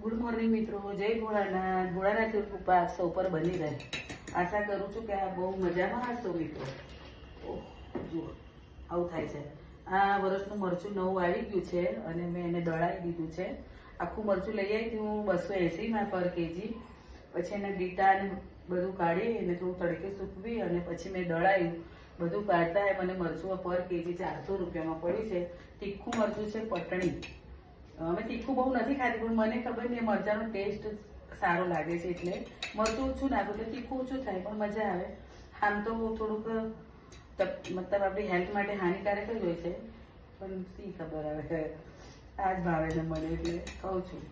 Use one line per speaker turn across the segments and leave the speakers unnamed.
Good morning મિત્રો, જય ભોળાનાથ. ભોળાનાથ કૃપા સૌ પર બની રહે. આશા કરું છું કે આ બહુ મજામાં હશો મિત્રો. ઓહ જુઓ, આવું થાય છે. આ વર્ષનું મરચું નવું આવી ગયું છે અને મેં એને દળાવી દીધું છે. આખું મરચું લઈ આવી હતી હું 280 પર કેજી. પછી એને ડીટા ને બધું કાઢી એને થોડું તડકે સૂકવી અને પછી મેં દળાવ્યું. બધું કાઢતા મને મરચું પર કેજી 400 રૂપિયામાં પડ્યું છે. તીખું મરચું છે, પટણી. અમે તીખું બહુ નથી ખાતી, પણ મને ખબર નહીં મરચાંનો ટેસ્ટ સારો લાગે છે એટલે મરચું ઓછું નાખું એટલે તીખું ઓછું થાય પણ મજા આવે. આમ તો થોડુંક મતલબ આપણી હેલ્થ માટે હાનિકારક જ હોય છે, પણ શી ખબર આવે, આ જ ભાવે ને મને એટલે કહું છું.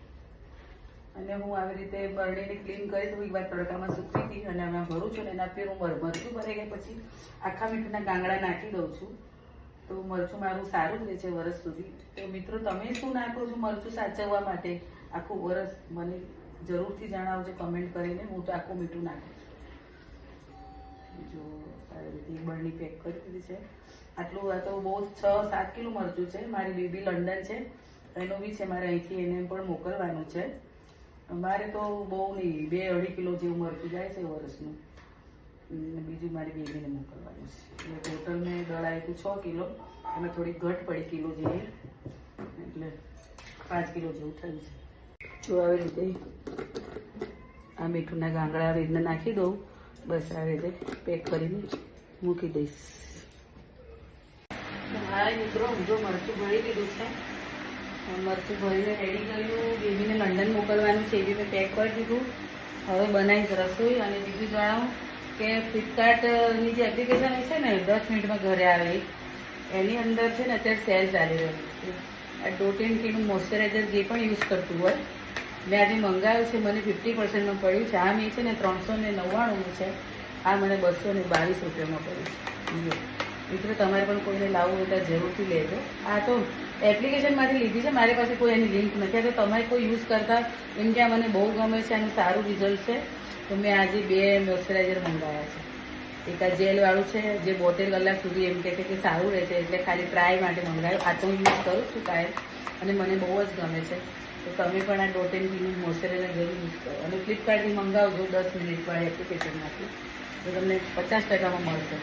અને હું આવી રીતે બરણીને ક્લીન કરી થોડીક વાર તડકામાં સૂકવી હતી અને અમે ભરું છું ને એના ફેર હું મરચું ભરાઈ ગયા પછી આખા મીઠુંના ગાંગડા નાખી દઉં છું. તો મરચું મારું સારું જ રહે છે વરસ સુધી. તો મિત્રો, તમે શું નાખો છો મરચું સાચવવા માટે આખું વરસ? મને જરૂરથી જણાવજો કમેન્ટ કરીને. હું તો આખું મીઠું નાખું છું. જો સારી રીતે બરણી પેક કરી દીધી છે. આટલું આ તો બહુ 6-7 કિલો મરચું છે. મારી બેબી લંડન છે, એનું બી છે, મારે અહીંથી એને પણ મોકલવાનું છે. મારે તો બહુ નહીં, 2-2.5 કિલો જેવું મરચું જાય છે વર્ષનું. બીજું મારી બેબીને મોકલવાનું છે. એટલે ટોટલ મેં દળાવ્યું 6 કિલો, એમાં થોડી ઘટ પડી કિલો જેવી, એટલે 5 કિલો જેવું થયું છે. જો આવી રીતે આ મીઠુંના ગાંગડા આવી રીતના નાખી દઉં. બસ આવી રીતે પેક કરીને મૂકી દઈશ. હા મિત્રો, જો મરચું ભરી દીધું છે. મરચું ભરીને રેડી કર્યું. બેબીને લંડન મોકલવાનું છે, એ બી મેં પેક કરી દીધું. હવે બનાવીશ રસોઈ. અને બીજું જણાવું કે ફ્લિપકાર્ટની જે એપ્લિકેશન છે ને 10 મિનિટમાં ઘરે આવે, એની અંદર છે ને અત્યારે સેલ ચાલી રહ્યો છે. આ ડોટ એન્ડ કીનું મોઇશ્ચરાઇઝર જે પણ યુઝ કરતું હોય, મેં આજે મંગાવ્યું છે, મને 50%માં પડ્યું છે. આ મેં છે ને 399 છે, આ મને 222 રૂપિયામાં પડ્યું છે. મિત્રો, તમારે પણ કોઈને લાવવું હોય તો જરૂરથી લેજો. આ તો એપ્લિકેશનમાંથી લીધી છે, મારી પાસે કોઈ એની લિંક નથી. તો તમે કોઈ યુઝ કરતા એમ કે આ મને બહુ ગમે છે, આનું સારું રિઝલ્ટ છે, તો મેં આજે 2 મોઇશ્ચરાઇઝર મંગાવ્યા છે. એક આ જેલવાળું છે, જે 72 કલાક સુધી એમ કહે છે કે સારું રહે છે, એટલે ખાલી ટ્રાય માટે મંગાવ્યું. આ તો હું યુઝ કરું છું કાયમ અને મને બહુ જ ગમે છે. તો તમે પણ આ ડોટ એન્ડ કીનું મોઇશ્ચરાઇઝર જરૂર યુઝ કરો અને ફ્લિપકાર્ટથી મંગાવજો 10 મિનિટવાળી એપ્લિકેશનમાંથી, તો તમને 50%માં મળશે.